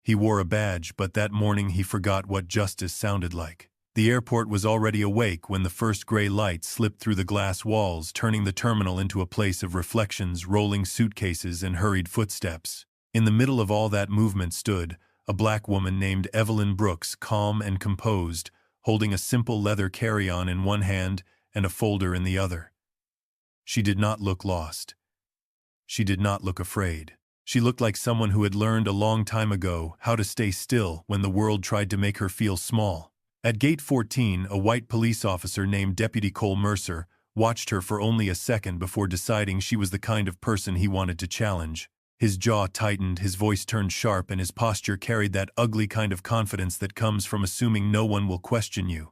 He wore a badge, but that morning he forgot what justice sounded like. The airport was already awake when the first gray light slipped through the glass walls, turning the terminal into a place of reflections, rolling suitcases, and hurried footsteps. In the middle of all that movement stood a black woman named Evelyn Brooks, calm and composed, holding a simple leather carry-on in one hand and a folder in the other. She did not look lost. She did not look afraid. She looked like someone who had learned a long time ago how to stay still when the world tried to make her feel small. At Gate 14, a white police officer named Deputy Cole Mercer watched her for only a second before deciding she was the kind of person he wanted to challenge. His jaw tightened, his voice turned sharp, and his posture carried that ugly kind of confidence that comes from assuming no one will question you.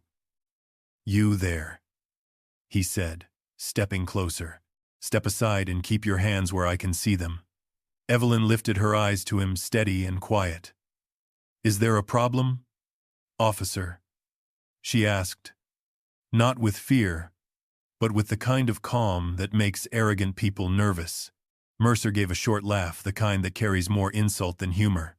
"You there," he said, stepping closer. "Step aside and keep your hands where I can see them." Evelyn lifted her eyes to him, steady and quiet. "Is there a problem, officer?" she asked. Not with fear, but with the kind of calm that makes arrogant people nervous. Mercer gave a short laugh, the kind that carries more insult than humor.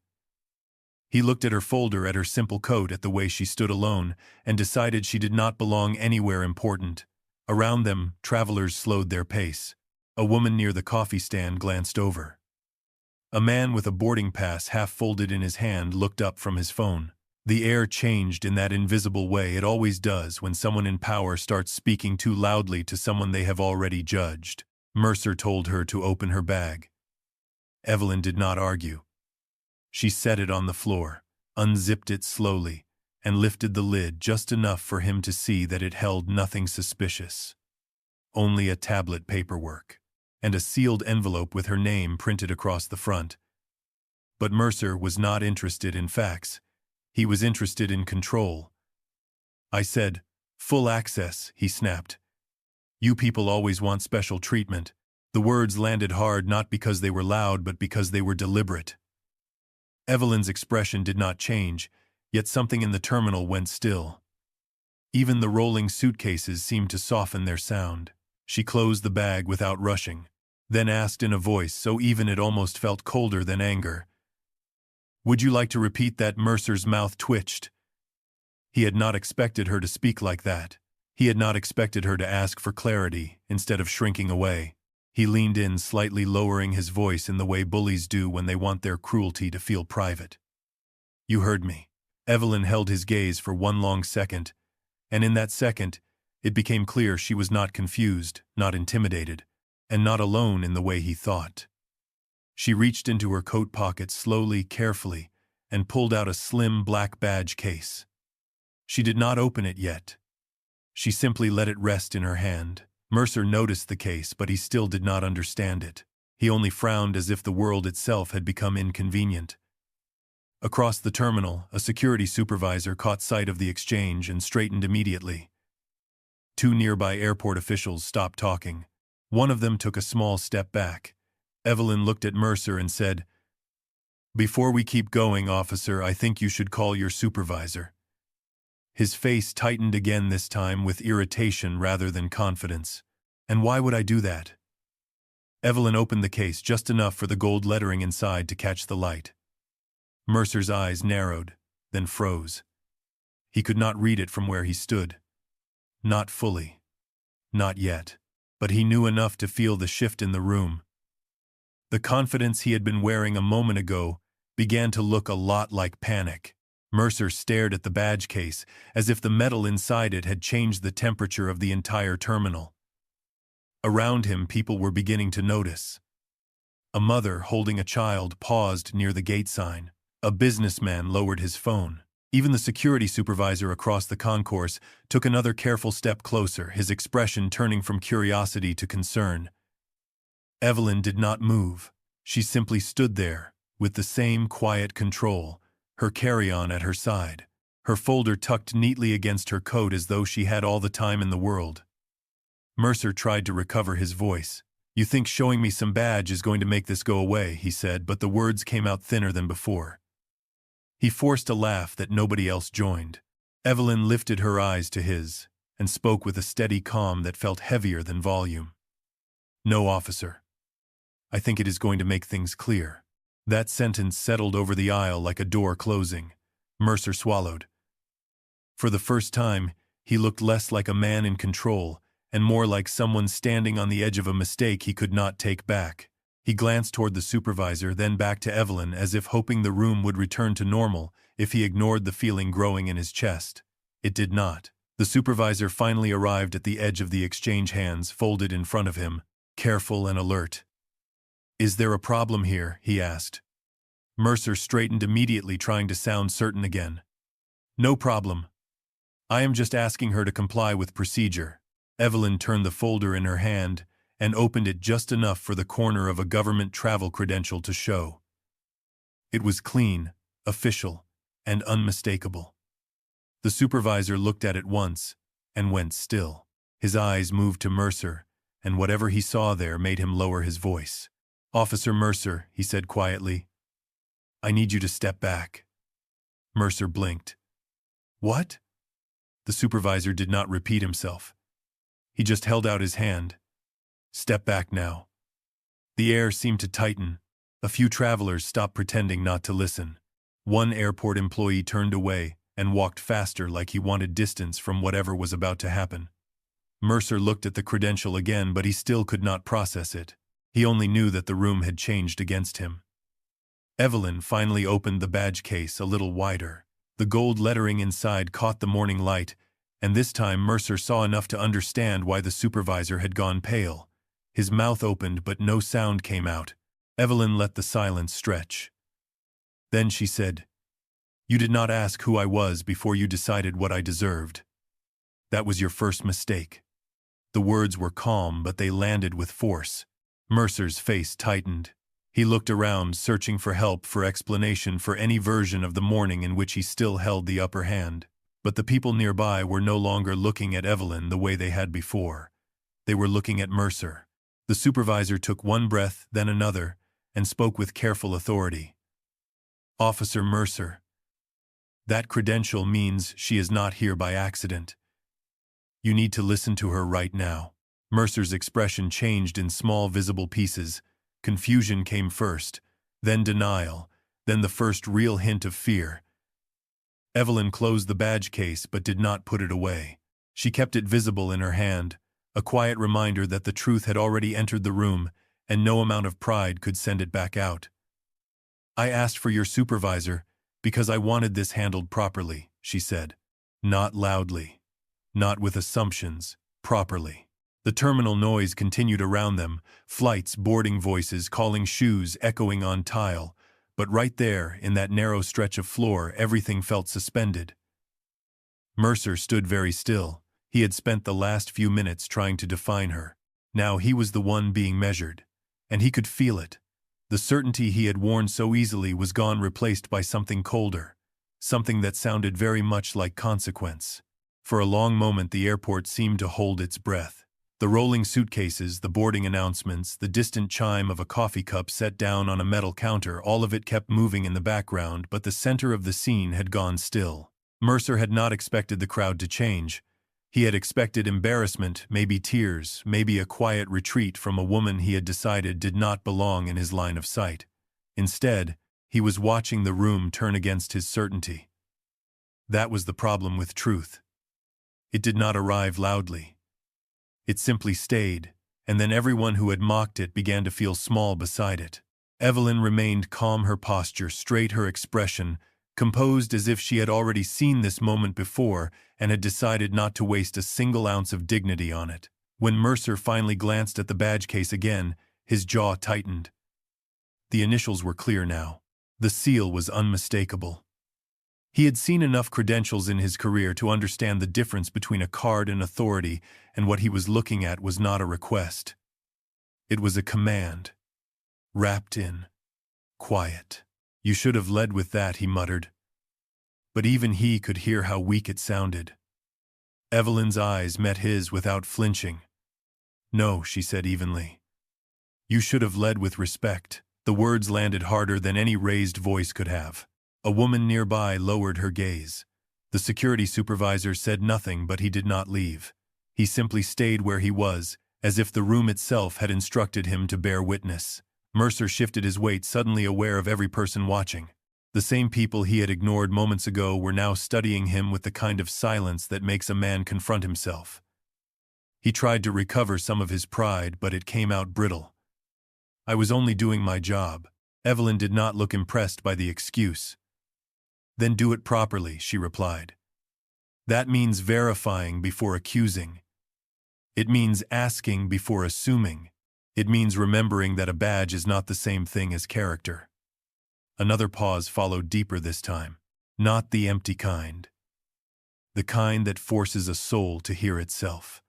He looked at her folder, at her simple coat, at the way she stood alone, and decided she did not belong anywhere important. Around them, travelers slowed their pace. A woman near the coffee stand glanced over. A man with a boarding pass half folded in his hand looked up from his phone. The air changed in that invisible way it always does when someone in power starts speaking too loudly to someone they have already judged. Mercer told her to open her bag. Evelyn did not argue. She set it on the floor, unzipped it slowly, and lifted the lid just enough for him to see that it held nothing suspicious. Only a tablet paperwork, and a sealed envelope with her name printed across the front. But Mercer was not interested in facts. He was interested in control. "I said, full access," he snapped. "You people always want special treatment." The words landed hard not because they were loud, but because they were deliberate. Evelyn's expression did not change, yet something in the terminal went still. Even the rolling suitcases seemed to soften their sound. She closed the bag without rushing, then asked in a voice so even it almost felt colder than anger, "Would you like to repeat that?" Mercer's mouth twitched. He had not expected her to speak like that. He had not expected her to ask for clarity instead of shrinking away. He leaned in, slightly lowering his voice in the way bullies do when they want their cruelty to feel private. "You heard me." Evelyn held his gaze for one long second, and in that second, it became clear she was not confused, not intimidated, and not alone in the way he thought. She reached into her coat pocket slowly, carefully, and pulled out a slim black badge case. She did not open it yet. She simply let it rest in her hand. Mercer noticed the case, but he still did not understand it. He only frowned as if the world itself had become inconvenient. Across the terminal, a security supervisor caught sight of the exchange and straightened immediately. Two nearby airport officials stopped talking. One of them took a small step back. Evelyn looked at Mercer and said, "Before we keep going, officer, I think you should call your supervisor." His face tightened again, this time with irritation rather than confidence. "And why would I do that?" Evelyn opened the case just enough for the gold lettering inside to catch the light. Mercer's eyes narrowed, then froze. He could not read it from where he stood. Not fully. Not yet. But he knew enough to feel the shift in the room. The confidence he had been wearing a moment ago began to look a lot like panic. Mercer stared at the badge case, as if the metal inside it had changed the temperature of the entire terminal. Around him, people were beginning to notice. A mother holding a child paused near the gate sign. A businessman lowered his phone. Even the security supervisor across the concourse took another careful step closer, his expression turning from curiosity to concern. Evelyn did not move. She simply stood there, with the same quiet control, her carry-on at her side, her folder tucked neatly against her coat as though she had all the time in the world. Mercer tried to recover his voice. "You think showing me some badge is going to make this go away," he said, but the words came out thinner than before. He forced a laugh that nobody else joined. Evelyn lifted her eyes to his, and spoke with a steady calm that felt heavier than volume. "No, officer. I think it is going to make things clear." That sentence settled over the aisle like a door closing. Mercer swallowed. For the first time, he looked less like a man in control and more like someone standing on the edge of a mistake he could not take back. He glanced toward the supervisor, then back to Evelyn, as if hoping the room would return to normal if he ignored the feeling growing in his chest. It did not. The supervisor finally arrived at the edge of the exchange, hands folded in front of him, careful and alert. "Is there a problem here?" he asked. Mercer straightened immediately, trying to sound certain again. "No problem. I am just asking her to comply with procedure." Evelyn turned the folder in her hand and opened it just enough for the corner of a government travel credential to show. It was clean, official, and unmistakable. The supervisor looked at it once and went still. His eyes moved to Mercer, and whatever he saw there made him lower his voice. "Officer Mercer," he said quietly, "I need you to step back." Mercer blinked. "What?" The supervisor did not repeat himself. He just held out his hand. "Step back now." The air seemed to tighten. A few travelers stopped pretending not to listen. One airport employee turned away and walked faster, like he wanted distance from whatever was about to happen. Mercer looked at the credential again, but he still could not process it. He only knew that the room had changed against him. Evelyn finally opened the badge case a little wider. The gold lettering inside caught the morning light, and this time Mercer saw enough to understand why the supervisor had gone pale. His mouth opened, but no sound came out. Evelyn let the silence stretch. Then she said, "You did not ask who I was before you decided what I deserved. That was your first mistake." The words were calm, but they landed with force. Mercer's face tightened. He looked around, searching for help, for explanation, for any version of the morning in which he still held the upper hand. But the people nearby were no longer looking at Evelyn the way they had before. They were looking at Mercer. The supervisor took one breath, then another, and spoke with careful authority. "Officer Mercer, that credential means she is not here by accident. You need to listen to her right now." Mercer's expression changed in small visible pieces. Confusion came first, then denial, then the first real hint of fear. Evelyn closed the badge case but did not put it away. She kept it visible in her hand, a quiet reminder that the truth had already entered the room, and no amount of pride could send it back out. "I asked for your supervisor because I wanted this handled properly," she said. Not loudly, not with assumptions, properly. The terminal noise continued around them, flights, boarding voices, calling shoes echoing on tile, but right there, in that narrow stretch of floor, everything felt suspended. Mercer stood very still. He had spent the last few minutes trying to define her. Now he was the one being measured, and he could feel it. The certainty he had worn so easily was gone, replaced by something colder, something that sounded very much like consequence. For a long moment the airport seemed to hold its breath. The rolling suitcases, the boarding announcements, the distant chime of a coffee cup set down on a metal counter, all of it kept moving in the background, but the center of the scene had gone still. Mercer had not expected the crowd to change. He had expected embarrassment, maybe tears, maybe a quiet retreat from a woman he had decided did not belong in his line of sight. Instead, he was watching the room turn against his certainty. That was the problem with truth. It did not arrive loudly. It simply stayed, and then everyone who had mocked it began to feel small beside it. Evelyn remained calm, her posture straight, her expression composed, as if she had already seen this moment before and had decided not to waste a single ounce of dignity on it. When Mercer finally glanced at the badge case again, his jaw tightened. The initials were clear now. The seal was unmistakable. He had seen enough credentials in his career to understand the difference between a card and authority, and what he was looking at was not a request. It was a command, wrapped in quiet. "You should have led with that," he muttered. But even he could hear how weak it sounded. Evelyn's eyes met his without flinching. "No," she said evenly. "You should have led with respect." The words landed harder than any raised voice could have. A woman nearby lowered her gaze. The security supervisor said nothing, but he did not leave. He simply stayed where he was, as if the room itself had instructed him to bear witness. Mercer shifted his weight, suddenly aware of every person watching. The same people he had ignored moments ago were now studying him with the kind of silence that makes a man confront himself. He tried to recover some of his pride, but it came out brittle. "I was only doing my job." Evelyn did not look impressed by the excuse. "Then do it properly," she replied. "That means verifying before accusing. It means asking before assuming. It means remembering that a badge is not the same thing as character." Another pause followed, deeper this time. Not the empty kind. The kind that forces a soul to hear itself.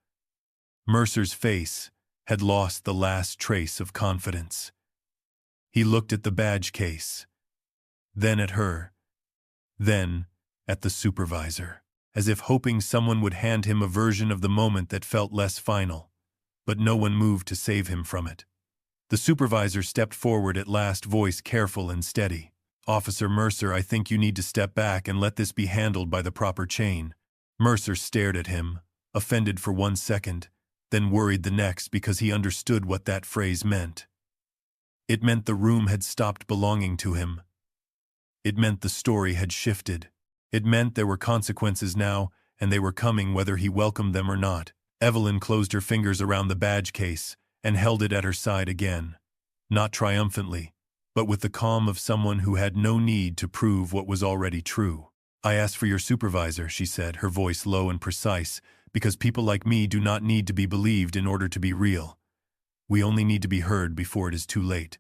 Mercer's face had lost the last trace of confidence. He looked at the badge case, then at her, then at the supervisor, as if hoping someone would hand him a version of the moment that felt less final, but no one moved to save him from it. The supervisor stepped forward at last, voice careful and steady. "Officer Mercer, I think you need to step back and let this be handled by the proper chain." Mercer stared at him, offended for 1 second, then worried the next, because he understood what that phrase meant. It meant the room had stopped belonging to him. It meant the story had shifted. It meant there were consequences now, and they were coming whether he welcomed them or not. Evelyn closed her fingers around the badge case and held it at her side again. Not triumphantly, but with the calm of someone who had no need to prove what was already true. "I asked for your supervisor," she said, her voice low and precise, "because people like me do not need to be believed in order to be real. We only need to be heard before it is too late."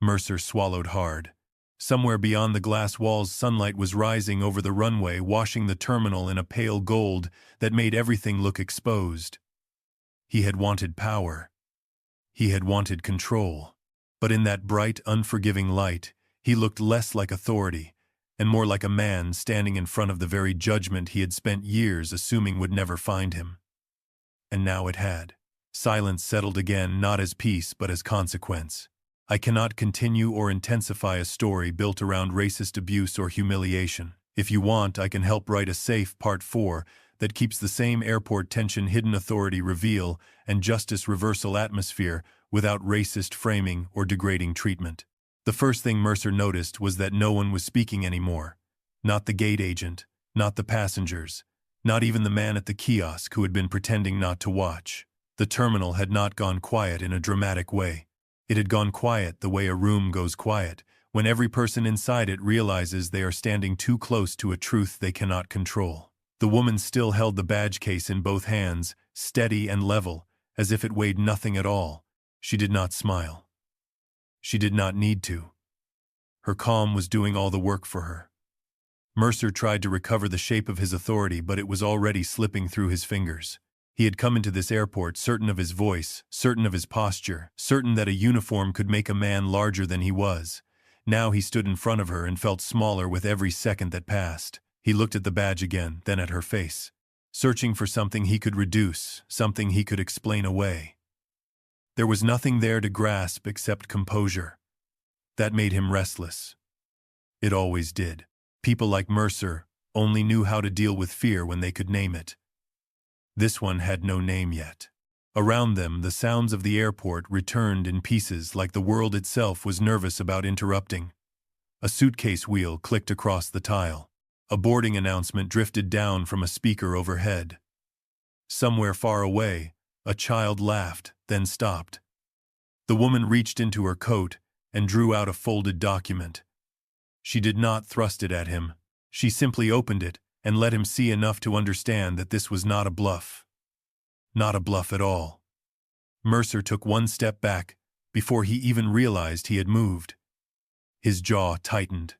Mercer swallowed hard. Somewhere beyond the glass walls, sunlight was rising over the runway, washing the terminal in a pale gold that made everything look exposed. He had wanted power. He had wanted control. But in that bright, unforgiving light, he looked less like authority, and more like a man standing in front of the very judgment he had spent years assuming would never find him. And now it had. Silence settled again, not as peace but as consequence. "I cannot continue or intensify a story built around racist abuse or humiliation. If you want, I can help write a safe Part 4 that keeps the same airport tension, hidden authority reveal, and justice reversal atmosphere without racist framing or degrading treatment." The first thing Mercer noticed was that no one was speaking anymore. Not the gate agent, not the passengers, not even the man at the kiosk who had been pretending not to watch. The terminal had not gone quiet in a dramatic way. It had gone quiet the way a room goes quiet, when every person inside it realizes they are standing too close to a truth they cannot control. The woman still held the badge case in both hands, steady and level, as if it weighed nothing at all. She did not smile. She did not need to. Her calm was doing all the work for her. Mercer tried to recover the shape of his authority, but it was already slipping through his fingers. He had come into this airport certain of his voice, certain of his posture, certain that a uniform could make a man larger than he was. Now he stood in front of her and felt smaller with every second that passed. He looked at the badge again, then at her face, searching for something he could reduce, something he could explain away. There was nothing there to grasp except composure. That made him restless. It always did. People like Mercer only knew how to deal with fear when they could name it. This one had no name yet. Around them, the sounds of the airport returned in pieces, like the world itself was nervous about interrupting. A suitcase wheel clicked across the tile. A boarding announcement drifted down from a speaker overhead. Somewhere far away, a child laughed, then stopped. The woman reached into her coat and drew out a folded document. She did not thrust it at him. She simply opened it and let him see enough to understand that this was not a bluff. Not a bluff at all. Mercer took one step back before he even realized he had moved. His jaw tightened.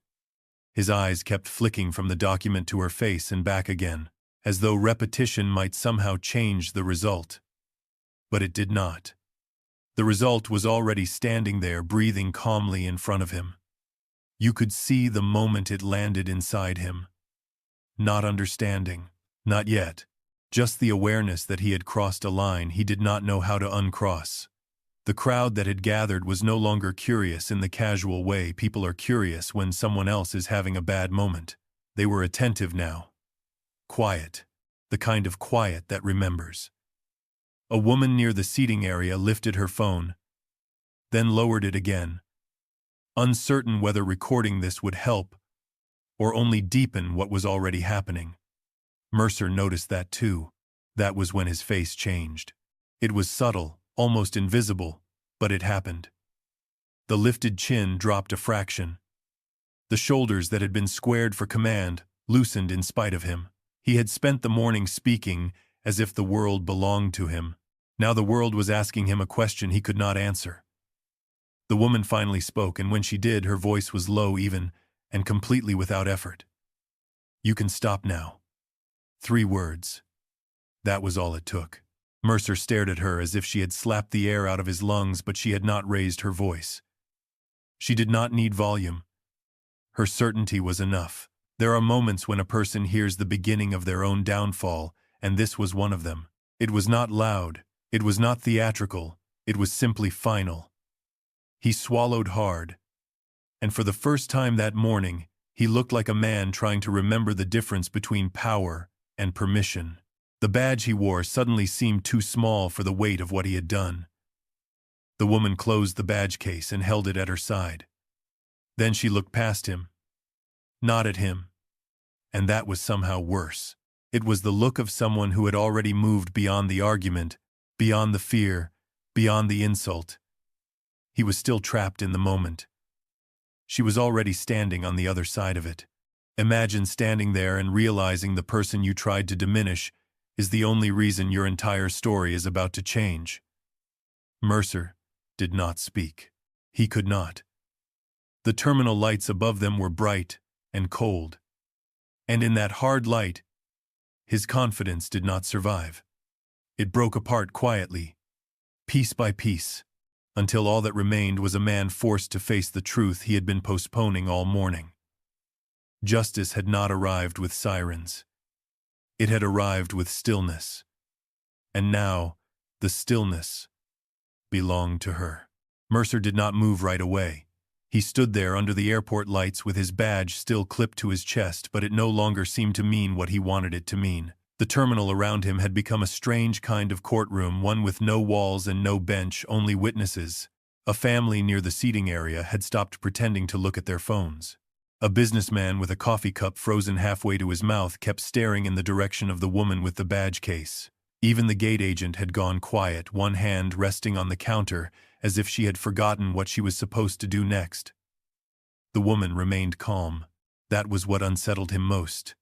His eyes kept flicking from the document to her face and back again, as though repetition might somehow change the result. But it did not. The result was already standing there, breathing calmly in front of him. You could see the moment it landed inside him. Not understanding. Not yet. Just the awareness that he had crossed a line he did not know how to uncross. The crowd that had gathered was no longer curious in the casual way people are curious when someone else is having a bad moment. They were attentive now. Quiet. The kind of quiet that remembers. A woman near the seating area lifted her phone. then lowered it again, uncertain whether recording this would help or only deepen what was already happening. Mercer noticed that too. That was when his face changed. It was subtle, almost invisible, but it happened. The lifted chin dropped a fraction. The shoulders that had been squared for command loosened in spite of him. He had spent the morning speaking as if the world belonged to him. Now the world was asking him a question he could not answer. The woman finally spoke, and when she did, her voice was low even, and completely without effort. "You can stop now." 3 words. That was all it took. Mercer stared at her as if she had slapped the air out of his lungs, but she had not raised her voice. She did not need volume. Her certainty was enough. There are moments when a person hears the beginning of their own downfall, and this was one of them. It was not loud, it was not theatrical, it was simply final. He swallowed hard, and for the first time that morning, he looked like a man trying to remember the difference between power and permission. The badge he wore suddenly seemed too small for the weight of what he had done. The woman closed the badge case and held it at her side. Then she looked past him, not at him, and that was somehow worse. It was the look of someone who had already moved beyond the argument, beyond the fear, beyond the insult. He was still trapped in the moment. She was already standing on the other side of it. Imagine standing there and realizing the person you tried to diminish is the only reason your entire story is about to change. Mercer did not speak. He could not. The terminal lights above them were bright and cold. And in that hard light, his confidence did not survive. It broke apart quietly, piece by piece, until all that remained was a man forced to face the truth he had been postponing all morning. Justice had not arrived with sirens. It had arrived with stillness. And now, the stillness belonged to her. Mercer did not move right away. He stood there under the airport lights with his badge still clipped to his chest, but it no longer seemed to mean what he wanted it to mean. The terminal around him had become a strange kind of courtroom, one with no walls and no bench, only witnesses. A family near the seating area had stopped pretending to look at their phones. A businessman with a coffee cup frozen halfway to his mouth kept staring in the direction of the woman with the badge case. Even the gate agent had gone quiet, one hand resting on the counter, as if she had forgotten what she was supposed to do next. The woman remained calm. That was what unsettled him most.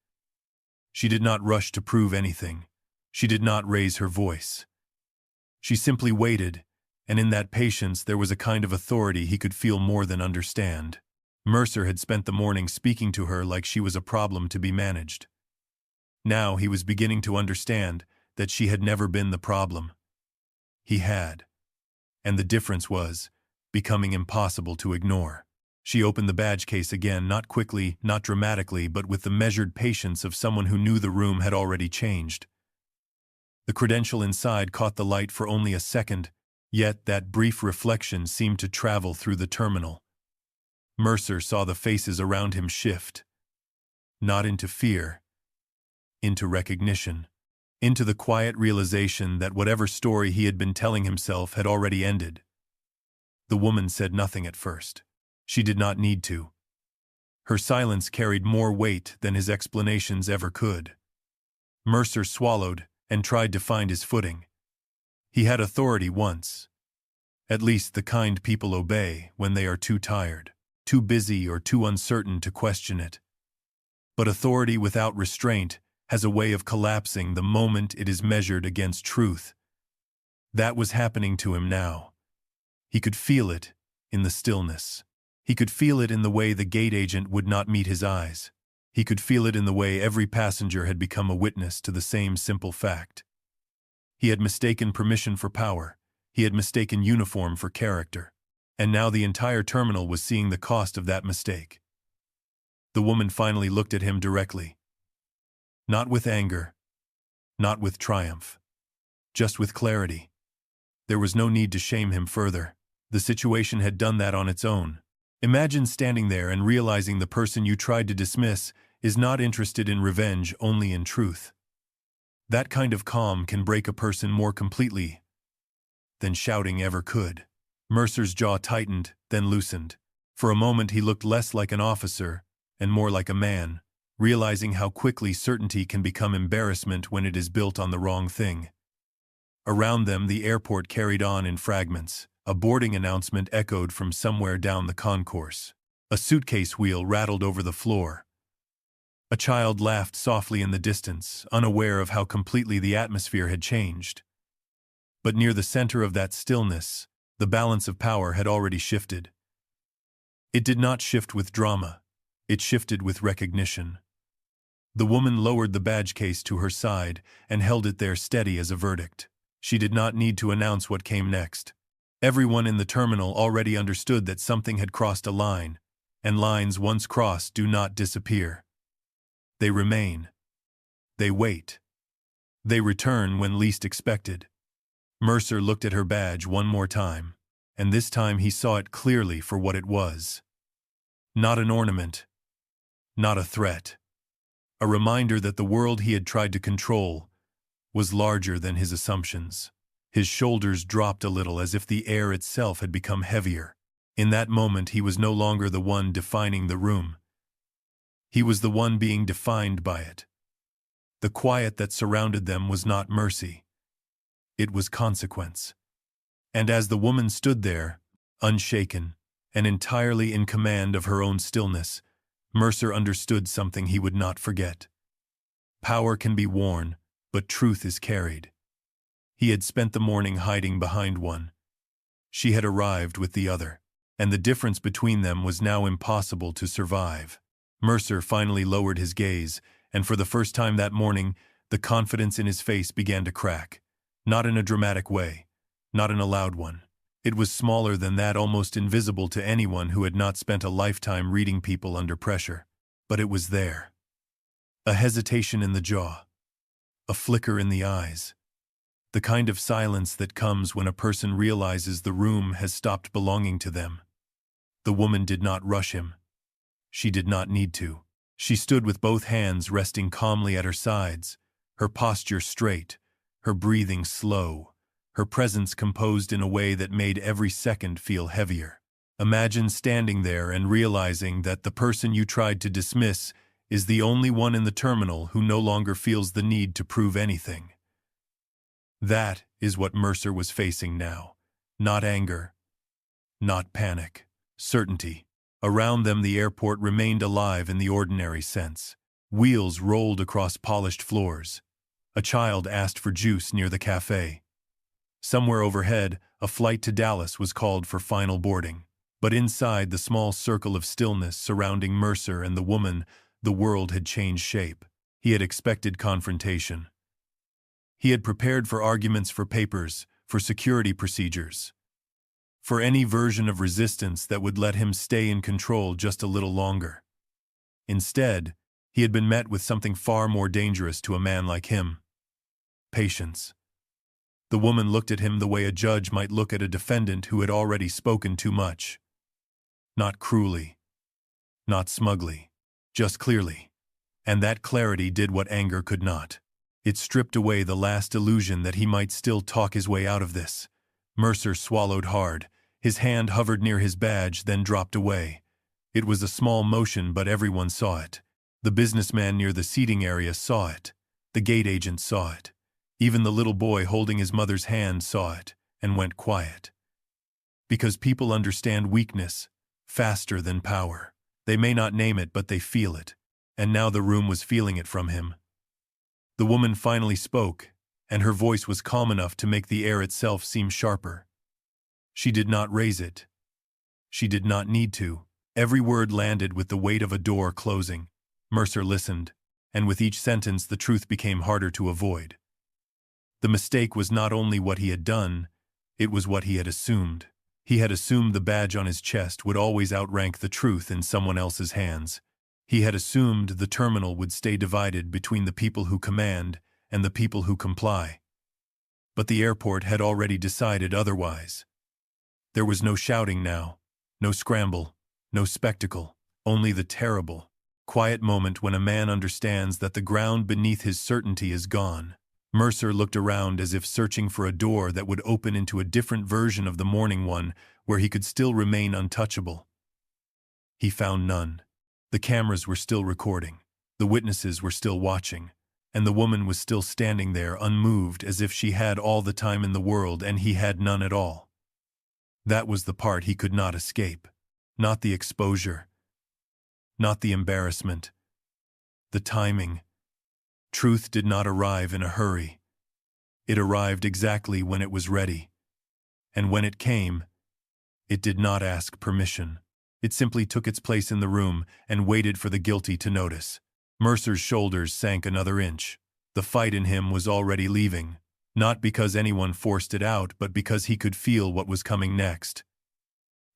She did not rush to prove anything. She did not raise her voice. She simply waited, and in that patience there was a kind of authority he could feel more than understand. Mercer had spent the morning speaking to her like she was a problem to be managed. Now he was beginning to understand that she had never been the problem. He had. And the difference was becoming impossible to ignore. She opened the badge case again, not quickly, not dramatically, but with the measured patience of someone who knew the room had already changed. The credential inside caught the light for only a second, yet that brief reflection seemed to travel through the terminal. Mercer saw the faces around him shift, not into fear, into recognition, into the quiet realization that whatever story he had been telling himself had already ended. The woman said nothing at first. She did not need to. Her silence carried more weight than his explanations ever could. Mercer swallowed and tried to find his footing. He had authority once. At least the kind people obey when they are too tired, too busy, or too uncertain to question it. But authority without restraint has a way of collapsing the moment it is measured against truth. That was happening to him now. He could feel it in the stillness. He could feel it in the way the gate agent would not meet his eyes. He could feel it in the way every passenger had become a witness to the same simple fact. He had mistaken permission for power. He had mistaken uniform for character. And now the entire terminal was seeing the cost of that mistake. The woman finally looked at him directly. Not with anger, not with triumph, just with clarity. There was no need to shame him further. The situation had done that on its own. Imagine standing there and realizing the person you tried to dismiss is not interested in revenge, only in truth. That kind of calm can break a person more completely than shouting ever could. Mercer's jaw tightened, then loosened. For a moment he looked less like an officer and more like a man, realizing how quickly certainty can become embarrassment when it is built on the wrong thing. Around them, the airport carried on in fragments. A boarding announcement echoed from somewhere down the concourse. A suitcase wheel rattled over the floor. A child laughed softly in the distance, unaware of how completely the atmosphere had changed. But near the center of that stillness, the balance of power had already shifted. It did not shift with drama. It shifted with recognition. The woman lowered the badge case to her side and held it there steady as a verdict. She did not need to announce what came next. Everyone in the terminal already understood that something had crossed a line, and lines once crossed do not disappear. They remain. They wait. They return when least expected. Mercer looked at her badge one more time, and this time he saw it clearly for what it was. Not an ornament. Not a threat. A reminder that the world he had tried to control was larger than his assumptions. His shoulders dropped a little as if the air itself had become heavier. In that moment he was no longer the one defining the room. He was the one being defined by it. The quiet that surrounded them was not mercy. It was consequence. And as the woman stood there, unshaken, and entirely in command of her own stillness, Mercer understood something he would not forget. Power can be worn, but truth is carried. He had spent the morning hiding behind one. She had arrived with the other, and the difference between them was now impossible to survive. Mercer finally lowered his gaze, and for the first time that morning, the confidence in his face began to crack. Not in a dramatic way, not in a loud one. It was smaller than that, almost invisible to anyone who had not spent a lifetime reading people under pressure. But it was there. A hesitation in the jaw. A flicker in the eyes. The kind of silence that comes when a person realizes the room has stopped belonging to them. The woman did not rush him. She did not need to. She stood with both hands resting calmly at her sides, her posture straight, her breathing slow, her presence composed in a way that made every second feel heavier. Imagine standing there and realizing that the person you tried to dismiss is the only one in the terminal who no longer feels the need to prove anything. That is what Mercer was facing now. Not anger, not panic, certainty. Around them the airport remained alive in the ordinary sense. Wheels rolled across polished floors. A child asked for juice near the cafe. Somewhere overhead, a flight to Dallas was called for final boarding. But inside the small circle of stillness surrounding Mercer and the woman, the world had changed shape. He had expected confrontation. He had prepared for arguments, for papers, for security procedures, for any version of resistance that would let him stay in control just a little longer. Instead, he had been met with something far more dangerous to a man like him: patience. The woman looked at him the way a judge might look at a defendant who had already spoken too much. Not cruelly, not smugly, just clearly. And that clarity did what anger could not. It stripped away the last illusion that he might still talk his way out of this. Mercer swallowed hard. His hand hovered near his badge, then dropped away. It was a small motion, but everyone saw it. The businessman near the seating area saw it. The gate agent saw it. Even the little boy holding his mother's hand saw it, and went quiet. Because people understand weakness faster than power. They may not name it, but they feel it. And now the room was feeling it from him. The woman finally spoke, and her voice was calm enough to make the air itself seem sharper. She did not raise it. She did not need to. Every word landed with the weight of a door closing. Mercer listened, and with each sentence the truth became harder to avoid. The mistake was not only what he had done, it was what he had assumed. He had assumed the badge on his chest would always outrank the truth in someone else's hands. He had assumed the terminal would stay divided between the people who command and the people who comply. But the airport had already decided otherwise. There was no shouting now, no scramble, no spectacle, only the terrible, quiet moment when a man understands that the ground beneath his certainty is gone. Mercer looked around as if searching for a door that would open into a different version of the morning one where he could still remain untouchable. He found none. The cameras were still recording, the witnesses were still watching, and the woman was still standing there unmoved as if she had all the time in the world and he had none at all. That was the part he could not escape. Not the exposure. Not the embarrassment. The timing. Truth did not arrive in a hurry. It arrived exactly when it was ready. And when it came, it did not ask permission. It simply took its place in the room and waited for the guilty to notice. Mercer's shoulders sank another inch. The fight in him was already leaving, not because anyone forced it out, but because he could feel what was coming next.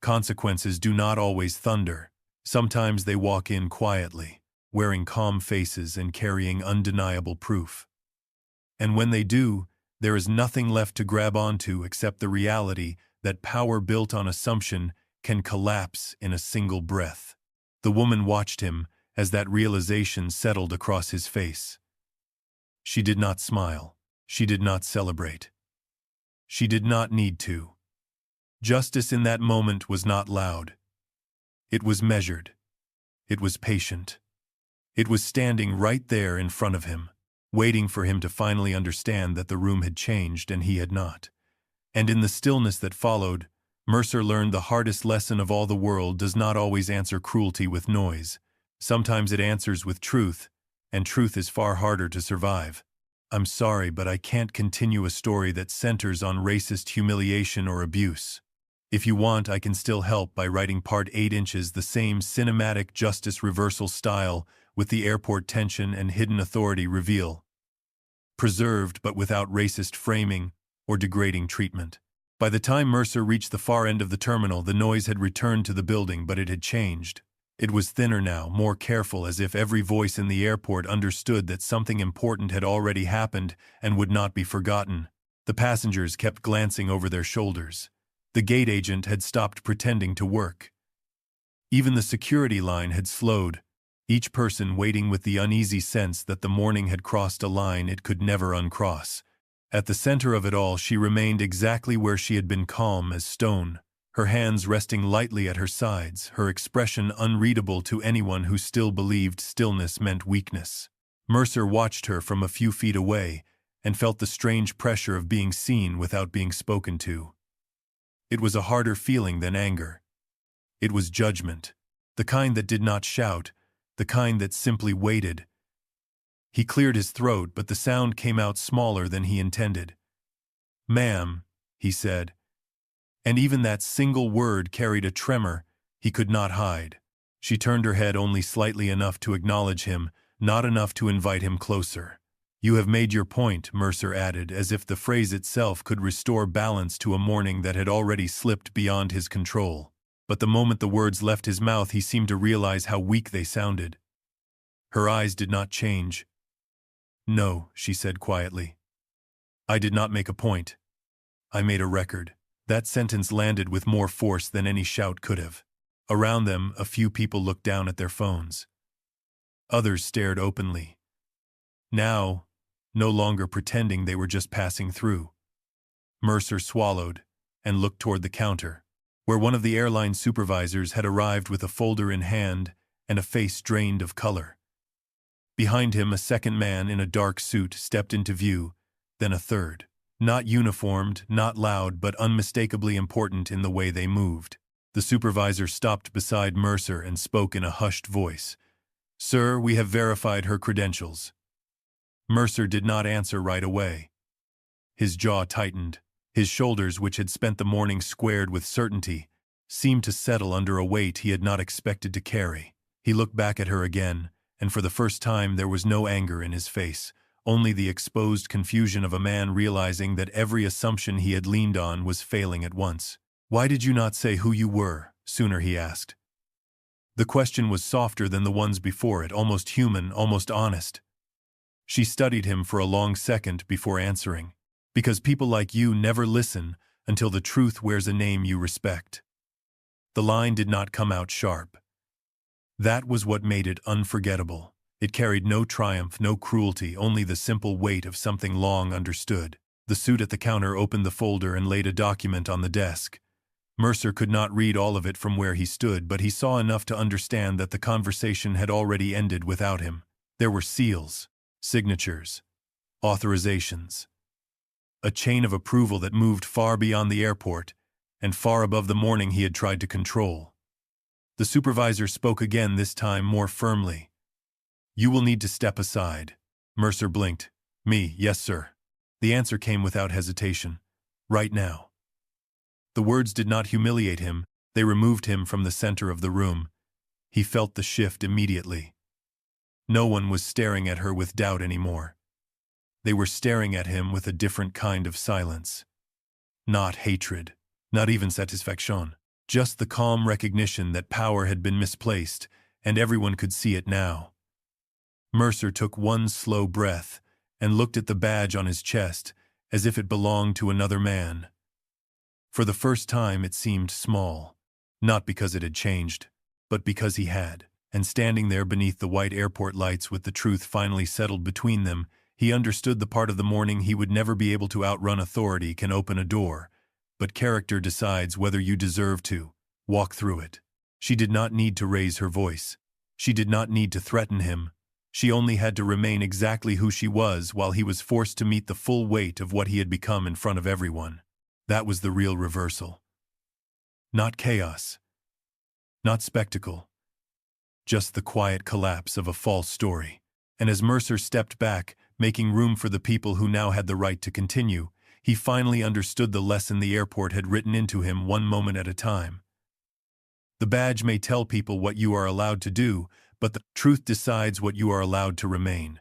Consequences do not always thunder. Sometimes they walk in quietly, wearing calm faces and carrying undeniable proof. And when they do, there is nothing left to grab onto except the reality that power built on assumption can collapse in a single breath. The woman watched him as that realization settled across his face. She did not smile. She did not celebrate. She did not need to. Justice in that moment was not loud. It was measured. It was patient. It was standing right there in front of him, waiting for him to finally understand that the room had changed and he had not. And in the stillness that followed, Mercer learned the hardest lesson of all: the world does not always answer cruelty with noise. Sometimes it answers with truth, and truth is far harder to survive. I'm sorry, but I can't continue a story that centers on racist humiliation or abuse. If you want, I can still help by writing part 8 inches, the same cinematic justice reversal style, with the airport tension and hidden authority reveal. Preserved but without racist framing or degrading treatment. By the time Mercer reached the far end of the terminal, the noise had returned to the building, but it had changed. It was thinner now, more careful, as if every voice in the airport understood that something important had already happened and would not be forgotten. The passengers kept glancing over their shoulders. The gate agent had stopped pretending to work. Even the security line had slowed, each person waiting with the uneasy sense that the morning had crossed a line it could never uncross. At the center of it all, she remained exactly where she had been, calm as stone, her hands resting lightly at her sides, her expression unreadable to anyone who still believed stillness meant weakness. Mercer watched her from a few feet away and felt the strange pressure of being seen without being spoken to. It was a harder feeling than anger. It was judgment, the kind that did not shout, the kind that simply waited. He cleared his throat, but the sound came out smaller than he intended. "Ma'am," he said. And even that single word carried a tremor he could not hide. She turned her head only slightly enough to acknowledge him, not enough to invite him closer. "You have made your point," Mercer added, as if the phrase itself could restore balance to a morning that had already slipped beyond his control. But the moment the words left his mouth, he seemed to realize how weak they sounded. Her eyes did not change. "No," she said quietly. "I did not make a point. I made a record." That sentence landed with more force than any shout could have. Around them, a few people looked down at their phones. Others stared openly. Now, no longer pretending they were just passing through. Mercer swallowed and looked toward the counter, where one of the airline supervisors had arrived with a folder in hand and a face drained of color. Behind him, a second man in a dark suit stepped into view, then a third. Not uniformed, not loud, but unmistakably important in the way they moved. The supervisor stopped beside Mercer and spoke in a hushed voice. "Sir, we have verified her credentials." Mercer did not answer right away. His jaw tightened. His shoulders, which had spent the morning squared with certainty, seemed to settle under a weight he had not expected to carry. He looked back at her again, and for the first time there was no anger in his face, only the exposed confusion of a man realizing that every assumption he had leaned on was failing at once. "Why did you not say who you were sooner?" he asked. The question was softer than the ones before it, almost human, almost honest. She studied him for a long second before answering. "Because people like you never listen until the truth wears a name you respect." The line did not come out sharp. That was what made it unforgettable. It carried no triumph, no cruelty, only the simple weight of something long understood. The suit at the counter opened the folder and laid a document on the desk. Mercer could not read all of it from where he stood, but he saw enough to understand that the conversation had already ended without him. There were seals, signatures, authorizations. A chain of approval that moved far beyond the airport and far above the morning he had tried to control. The supervisor spoke again, this time more firmly. "You will need to step aside." Mercer blinked. "Me, yes, sir." The answer came without hesitation. "Right now." The words did not humiliate him, they removed him from the center of the room. He felt the shift immediately. No one was staring at her with doubt anymore. They were staring at him with a different kind of silence. Not hatred, not even satisfaction, just the calm recognition that power had been misplaced, and everyone could see it now. Mercer took one slow breath and looked at the badge on his chest as if it belonged to another man. For the first time it seemed small, not because it had changed, but because he had. And standing there beneath the white airport lights with the truth finally settled between them, he understood the part of the morning he would never be able to outrun. Authority can open a door, but character decides whether you deserve to walk through it. She did not need to raise her voice. She did not need to threaten him. She only had to remain exactly who she was while he was forced to meet the full weight of what he had become in front of everyone. That was the real reversal. Not chaos. Not spectacle. Just the quiet collapse of a false story. And as Mercer stepped back, making room for the people who now had the right to continue, he finally understood the lesson the airport had written into him, one moment at a time. The badge may tell people what you are allowed to do, but the truth decides what you are allowed to remain.